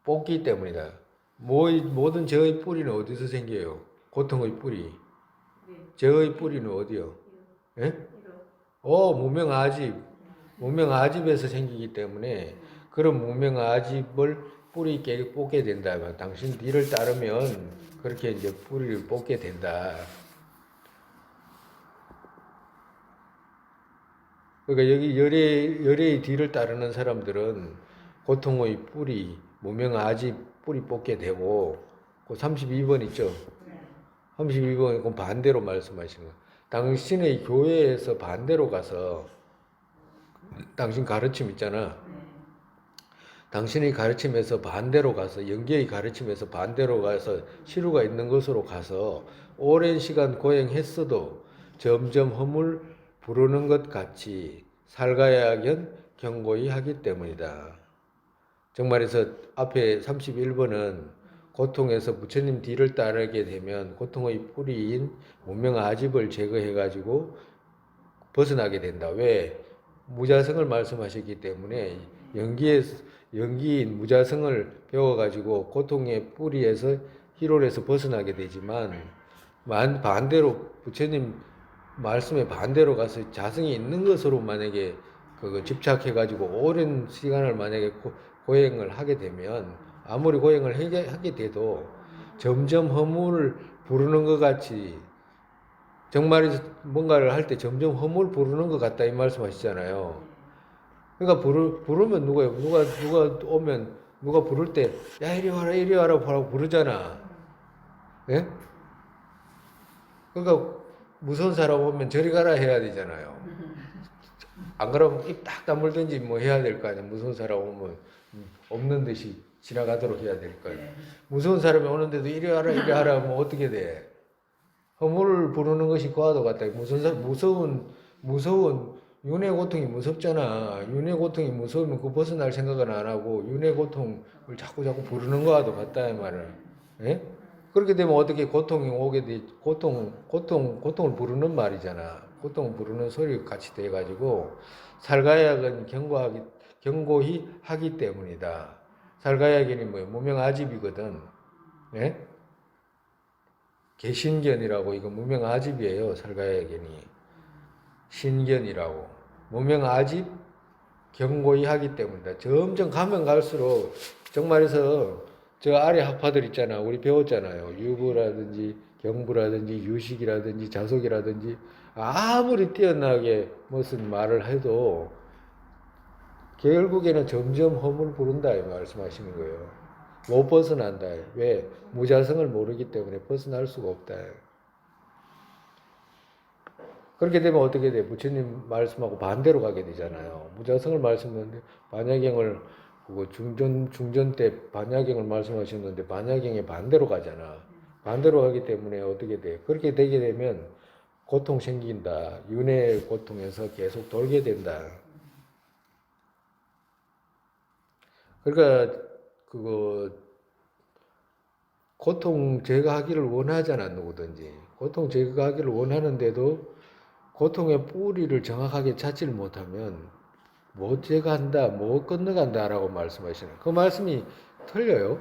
뽑기 때문이다. 모든 죄의 뿌리는 어디서 생겨요? 고통의 뿌리. 죄의 뿌리는 어디요? 예? 무명아집. 무명아집에서 생기기 때문에 그런 무명아집을 뿌리 있게 뽑게 된다면 당신 뒤를 따르면 그렇게 이제 뿌리를 뽑게 된다. 그러니까 여기 열애의 뒤를 따르는 사람들은 고통의 뿌리, 무명아집 뿌리 뽑게 되고 그 32번 있죠? 32번은 그 반대로 말씀하신 거예요. 당신의 교회에서 반대로 가서 당신 가르침 있잖아. 당신의 가르침에서 반대로 가서 영계의 가르침에서 반대로 가서 시루가 있는 것으로 가서 오랜 시간 고행했어도 점점 허물 부르는 것 같이 살가야견 경고히 하기 때문이다. 정말에서 앞에 31번은 고통에서 부처님 뒤를 따르게 되면 고통의 뿌리인 무명아집을 제거해가지고 벗어나게 된다. 왜? 무자성을 말씀하셨기 때문에 연기인 무자성을 배워가지고 고통의 뿌리에서 희롤에서 벗어나게 되지만 반대로 부처님 말씀에 반대로 가서 자성이 있는 것으로 만약에 그거 집착해가지고 오랜 시간을 만약에 고행을 하게 되면 아무리 고행을 하게 돼도 점점 허물을 부르는 것 같이 정말 뭔가를 할 때 점점 허물 부르는 것 같다 이 말씀하시잖아요. 그러니까 부르면 누가 오면 누가 부를 때 야 이리 와라 하고 부르잖아. 예? 그러니까 무서운 사람 오면 저리 가라 해야 되잖아요. 안 그러면 입 딱 다물든지 뭐 해야 될 거 아니야. 무서운 사람 오면 없는 듯이 지나가도록 해야 될 거 아니야. 무서운 사람이 오는데도 이리 와라 하면 어떻게 돼? 허물을 부르는 것이 과도 같다. 무서운 윤회 고통이 무섭잖아. 윤회 고통이 무서우면 그 벗어날 생각은 안 하고 윤회 고통을 자꾸 부르는 거와도 같다 이 말은. 예? 그렇게 되면 어떻게 고통이 오게 돼? 고통을 부르는 말이잖아. 고통을 부르는 소리가 같이 돼가지고 살가약은 경고히 하기 때문이다. 살가약이 뭐예요? 무명아집이거든. 예? 개신견이라고 이거 무명아집이에요. 살가야견이 신견이라고 무명아집 경고히 하기 때문이다. 점점 가면 갈수록 정말해서 저 아래 학파들 있잖아. 우리 배웠잖아요. 유부라든지 경부라든지 유식이라든지 자속이라든지 아무리 뛰어나게 무슨 말을 해도 결국에는 점점 허물 부른다 이 말씀하시는 거예요. 못 벗어난다. 왜? 무자성을 모르기 때문에 벗어날 수가 없다. 그렇게 되면 어떻게 돼? 부처님 말씀하고 반대로 가게 되잖아요. 무자성을 말씀하는데 반야경을 그거 중전 때 반야경을 말씀하셨는데 반야경에 반대로 가잖아. 반대로 가기 때문에 어떻게 돼? 그렇게 되게 되면 고통 생긴다. 윤회 고통에서 계속 돌게 된다. 그러니까 그거 고통 제거하기를 원하잖아 누구든지. 고통 제거하기를 원하는데도 고통의 뿌리를 정확하게 찾지를 못하면 못 제거한다, 못 건너간다라고 말씀하시는 그 말씀이 틀려요.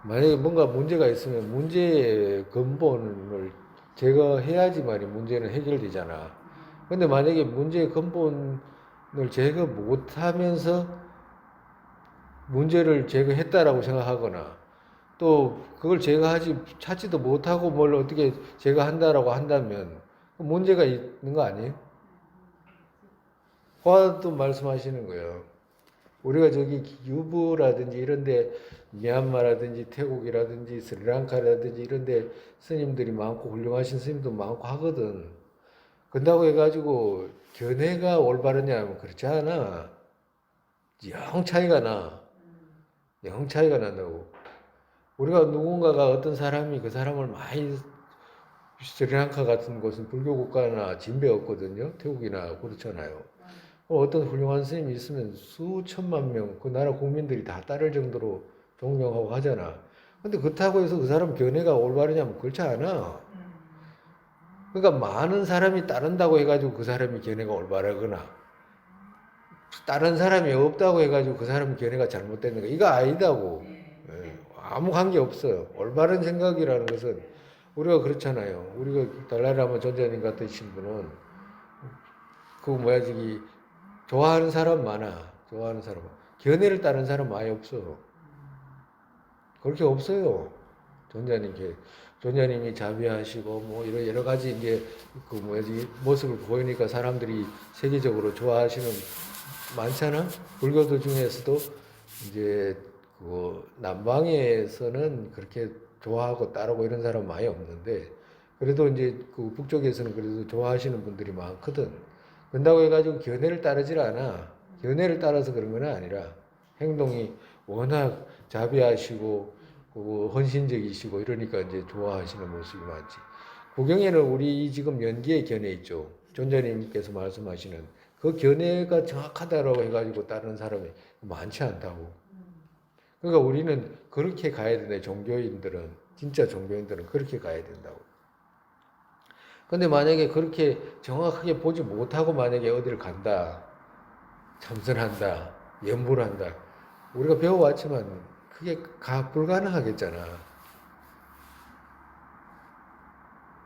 만약에 뭔가 문제가 있으면 문제의 근본을 제거해야지만이 문제는 해결되잖아. 근데 만약에 문제의 근본을 제거 못하면서 문제를 제거했다라고 생각하거나 또 그걸 찾지도 못하고 뭘 어떻게 제거한다라고 한다면 문제가 있는 거 아니에요? 화도 말씀하시는 거예요. 우리가 저기 유부라든지 이런데 미얀마라든지 태국이라든지 스리랑카라든지 이런데 스님들이 많고 훌륭하신 스님도 많고 하거든. 그런다고 해가지고 견해가 올바르냐 하면 그렇지 않아. 영 차이가 나. 영 차이가 난다고. 우리가 누군가가 어떤 사람이 그 사람을 많이 스리랑카 같은 곳은 불교 국가나 진배 없거든요. 태국이나 그렇잖아요. 어떤 훌륭한 스님이 있으면 수천만 명, 그 나라 국민들이 다 따를 정도로 존경하고 하잖아. 근데 그렇다고 해서 그 사람 견해가 올바르냐면 그렇지 않아. 그러니까 많은 사람이 따른다고 해가지고 그 사람이 견해가 올바르거나, 다른 사람이 없다고 해가지고 그 사람 견해가 잘못되는 거, 이거 아니다고. 예, 아무 관계 없어요. 올바른 생각이라는 것은 우리가 그렇잖아요. 우리가 달라이라마 전자님 같으신 분은 그 뭐야 저기 좋아하는 사람 많아. 좋아하는 사람. 견해를 따른 사람 많이 없어. 그렇게 없어요. 존자님이 자비하시고 뭐 이런 여러 가지 이제 그 뭐지 모습을 보이니까 사람들이 세계적으로 좋아하시는 많잖아. 불교도 중에서도 이제 그 남방에서는 그렇게 좋아하고 따르고 이런 사람 많이 없는데 그래도 이제 그 북쪽에서는 그래도 좋아하시는 분들이 많거든. 그런다고 해가지고 견해를 따르질 않아. 견해를 따라서 그런 건 아니라 행동이 워낙 자비하시고 헌신적이시고 이러니까 이제 좋아하시는 모습이 많지. 구경에는 우리 지금 연기의 견해 있죠. 존자님께서 말씀하시는 그 견해가 정확하다라고 해가지고 따르는 사람이 많지 않다고. 그러니까 우리는 그렇게 가야 되네. 종교인들은 진짜 종교인들은 그렇게 가야 된다고. 근데 만약에 그렇게 정확하게 보지 못하고 만약에 어디를 간다, 참선한다, 연불 한다, 우리가 배워왔지만 그게 불가능하겠잖아.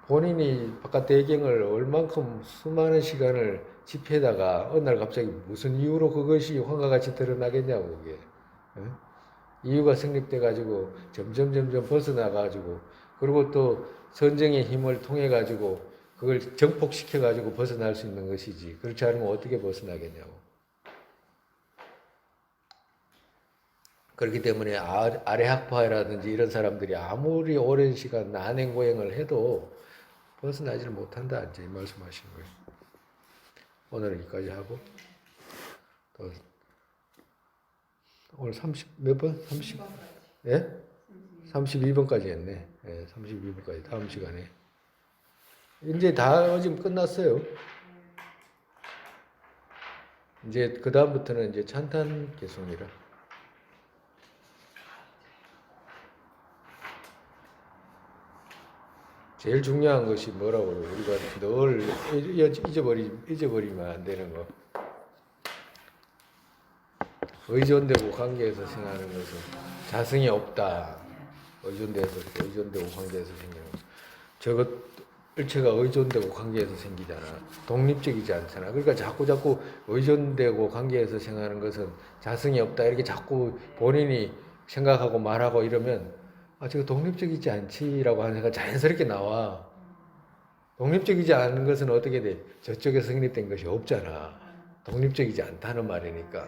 본인이 바깥 대경을 얼만큼 수많은 시간을 집회에다가 어느 날 갑자기 무슨 이유로 그것이 황과 같이 드러나겠냐고 그게. 응? 이유가 성립돼가지고 점점 벗어나가지고 그리고 또 선정의 힘을 통해가지고 그걸 정폭시켜가지고 벗어날 수 있는 것이지. 그렇지 않으면 어떻게 벗어나겠냐고. 그렇기 때문에 아래학파라든지 이런 사람들이 아무리 오랜 시간 난행고행을 해도 벗어나지를 못한다. 이제 말씀하신 거예요. 오늘은 여기까지 하고 또 오늘 30 몇 번? 30? 예? 32번까지 했네. 예, 32번까지 다음 시간에. 이제 다 지금 끝났어요. 이제 그 다음부터는 이제 찬탄 개송이라. 제일 중요한 것이 뭐라고 우리가 늘 잊어버리면 안 되는 거. 의존되고 관계에서 생하는 것은 자성이 없다. 의존되고 관계에서 생기는 거. 저것 일체가 의존되고 관계에서 생기잖아. 독립적이지 않잖아. 그러니까 자꾸 의존되고 관계에서 생하는 것은 자성이 없다. 이렇게 자꾸 본인이 생각하고 말하고 이러면 저거 독립적이지 않지라고 하는 생각 자연스럽게 나와. 독립적이지 않은 것은 어떻게 돼? 저쪽에 성립된 것이 없잖아. 독립적이지 않다는 말이니까.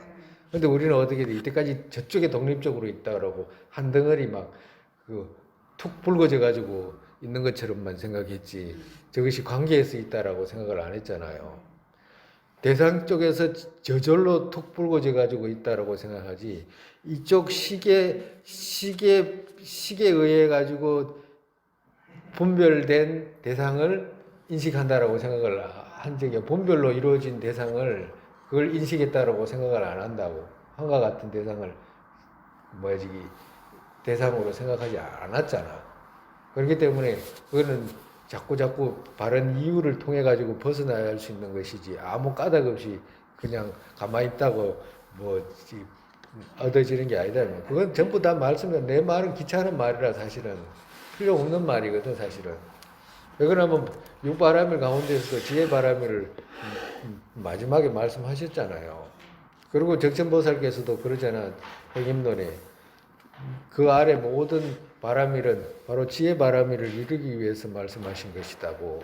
근데 우리는 어떻게 돼? 이때까지 저쪽에 독립적으로 있다라고 한 덩어리 막 툭 붉어져 가지고 있는 것처럼만 생각했지. 저것이 관계에서 있다라고 생각을 안 했잖아요. 대상 쪽에서 저절로 툭 붉어져 가지고 있다라고 생각하지. 이쪽 식에 의해 가지고 분별된 대상을 인식한다라고 생각을 한 적이 분별로 이루어진 대상을 그걸 인식했다라고 생각을 안 한다고. 한과 같은 대상을 대상으로 생각하지 않았잖아. 그렇기 때문에 그거는 자꾸 바른 이유를 통해 가지고 벗어나야 할 수 있는 것이지 아무 까닭 없이 그냥 가만히 있다고 얻어지는 게 아니다. 그건 전부 다 말씀이야. 내 말은 귀찮은 말이라 사실은 필요 없는 말이거든 사실은. 왜 그러냐면 육바람일 가운데서 지혜바람일을 마지막에 말씀하셨잖아요. 그리고 적천보살께서도 그러잖아. 핵임론에 그 아래 모든 바람일은 바로 지혜바람일을 이루기 위해서 말씀하신 것이다고.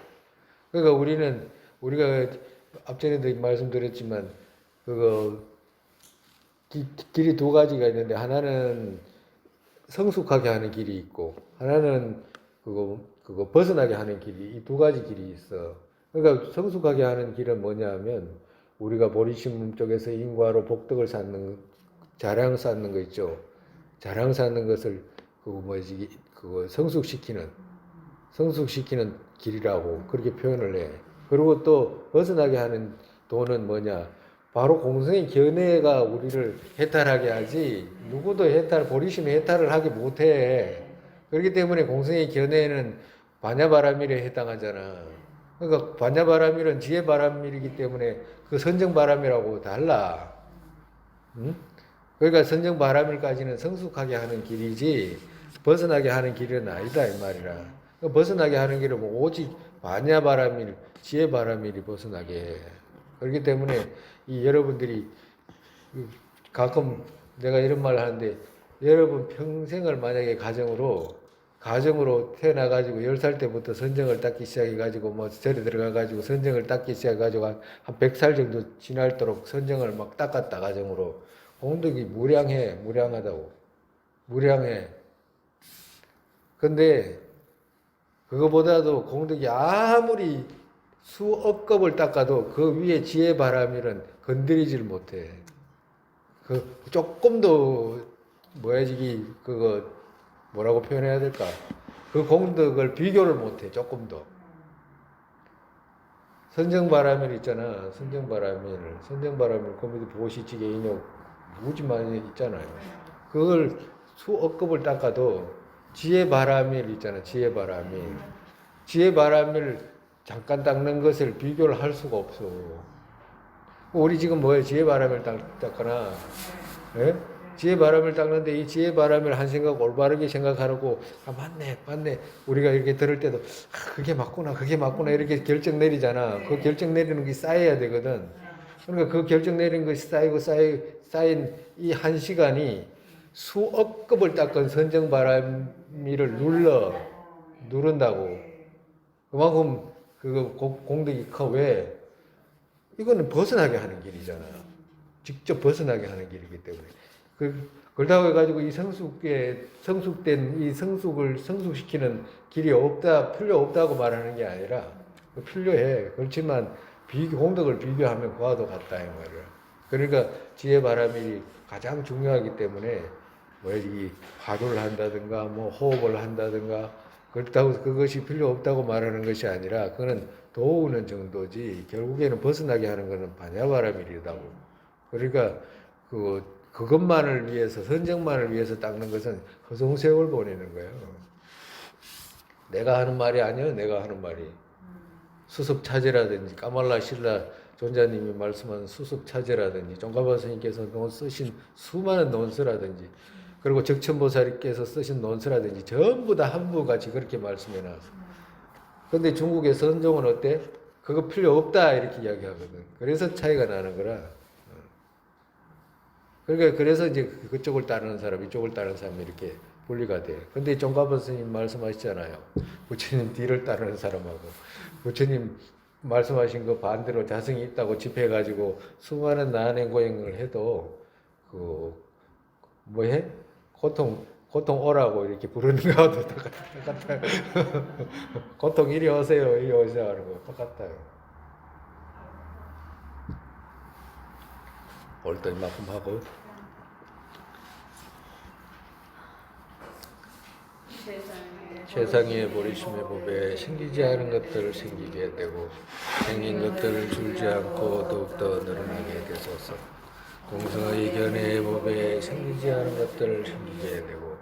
그러니까 우리가 앞전에도 말씀드렸지만 길이 두 가지가 있는데 하나는 성숙하게 하는 길이 있고 하나는 그거 벗어나게 하는 길이 이 두 가지 길이 있어. 그러니까 성숙하게 하는 길은 뭐냐면 우리가 보리심 쪽에서 인과로 복덕을 쌓는 자량 쌓는 거 있죠. 자량 쌓는 것을 그거 성숙시키는 성숙시키는 길이라고 그렇게 표현을 해. 그리고 또 벗어나게 하는 도는 뭐냐? 바로 공성의 견해가 우리를 해탈하게 하지 누구도 보리심에 해탈을 하게 못해. 그렇기 때문에 공성의 견해는 반야바라밀에 해당하잖아. 그러니까 반야바라밀은 지혜바라밀이기 때문에 그 선정바라밀하고 달라. 응? 그러니까 선정바라밀까지는 성숙하게 하는 길이지 벗어나게 하는 길은 아니다 이 말이라. 벗어나게 하는 길은 뭐 오직 반야바라밀, 지혜바라밀이 벗어나게 해. 그렇기 때문에 이 여러분들이 가끔 내가 이런 말을 하는데 여러분 평생을 만약에 가정으로 태어나가지고 10살 때부터 선정을 닦기 시작해가지고 뭐 절에 들어가가지고 선정을 닦기 시작해가지고 한 100살 정도 지날도록 선정을 막 닦았다 가정으로 공덕이 무량하다고. 무량해. 근데 그거보다도 공덕이 아무리 수억 겁을 닦아도 그 위에 지혜 바라밀은 건드리질 못해. 그 조금도 그거 뭐라고 표현해야 될까? 그 공덕을 비교를 못해. 조금도. 선정바라밀 있잖아. 선정바라밀 거기도 보시지게 인욕 무지 많이 있잖아요. 그걸 수억 겁을 닦아도 지혜바라밀 있잖아. 지혜바라밀 잠깐 닦는 것을 비교를 할 수가 없어. 우리 지금 뭐예요? 지혜바람을 닦거나, 예? 지혜바람을 닦는데 이 지혜바람을 한 생각 올바르게 생각하고, 아, 맞네. 우리가 이렇게 들을 때도, 아, 그게 맞구나. 이렇게 결정 내리잖아. 그 결정 내리는 게 쌓여야 되거든. 그러니까 그 결정 내린 것이 쌓인 이 한 시간이 수억 급을 닦은 선정바람이를 누른다고. 그만큼 그거 공덕이 커. 왜? 이거는 벗어나게 하는 길이잖아. 직접 벗어나게 하는 길이기 때문에. 그러다고 해가지고 이 성숙된 이 성숙시키는 길이 필요 없다고 말하는 게 아니라, 필요해. 그렇지만, 공덕을 비교하면 그와도 같다, 이 말이야. 그러니까, 지혜 바람이 가장 중요하기 때문에, 이 화두를 한다든가, 호흡을 한다든가, 그렇다고 그것이 필요 없다고 말하는 것이 아니라, 그거는 도우는 정도지 결국에는 벗어나게 하는 것은 반야바라밀이라고. 그러니까 그것만을 위해서 선정만을 위해서 닦는 것은 허송세월 보내는 거예요. 내가 하는 말이 아니에요. 내가 하는 말이 수습차제라든지 까말라 신라 존자님이 말씀한 수습차제라든지 종가바 스님께서 쓰신 수많은 논서라든지 그리고 적천보살께서 쓰신 논서라든지 전부 다 한부같이 그렇게 말씀해 놨어요. 근데 중국의 선종은 어때? 그거 필요 없다 이렇게 이야기하거든. 그래서 차이가 나는 거라. 그러니까 그래서 이제 그쪽을 따르는 사람, 이쪽을 따르는 사람이 이렇게 분리가 돼. 근데 종가보 스님 말씀하시잖아요. 부처님 뒤를 따르는 사람하고 부처님 말씀하신 거 반대로 자성이 있다고 집회해가지고 수많은 나한행고행을 해도 뭐해? 고통 오라고 이렇게 부르는 거하고 똑같아요. 고통 이리 오세요 하는 거 똑같아요. 올 때 이만큼 하고 세상에 보리심의 법에 생기지 않은 것들을 생기게 되고 생긴 것들을 줄지 않고 더욱더 늘어나게 되소서. 공성의 견해의 법에 생기지 않은 것들을 생기게 되고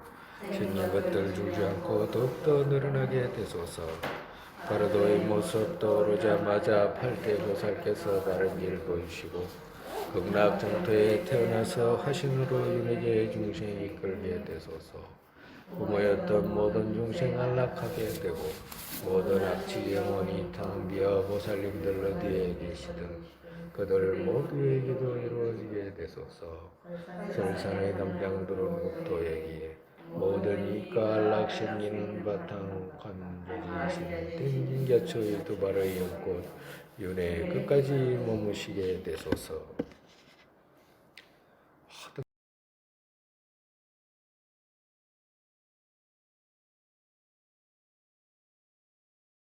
생긴 것들을 줄지 않고 더욱더 늘어나게 되소서. 바르도의 모습 떠오르자마자 팔대보살께서 바른 길을 보이시고 극락정토에 태어나서 화신으로 윤회계 중생이 이끌게 되소서. 부모였던 모든 중생 안락하게 되고 모든 악취 영혼이 텅비어 보살님들 어디에 계시든 그들 모두에게도 이루어지게 되소서. 설산의 담장들은 국토에게 모든 이가 안락 생기는 바탕 관절이시는 땡긴 곁의 두 발의 연꽃 윤회 끝까지 머무시게 되소서.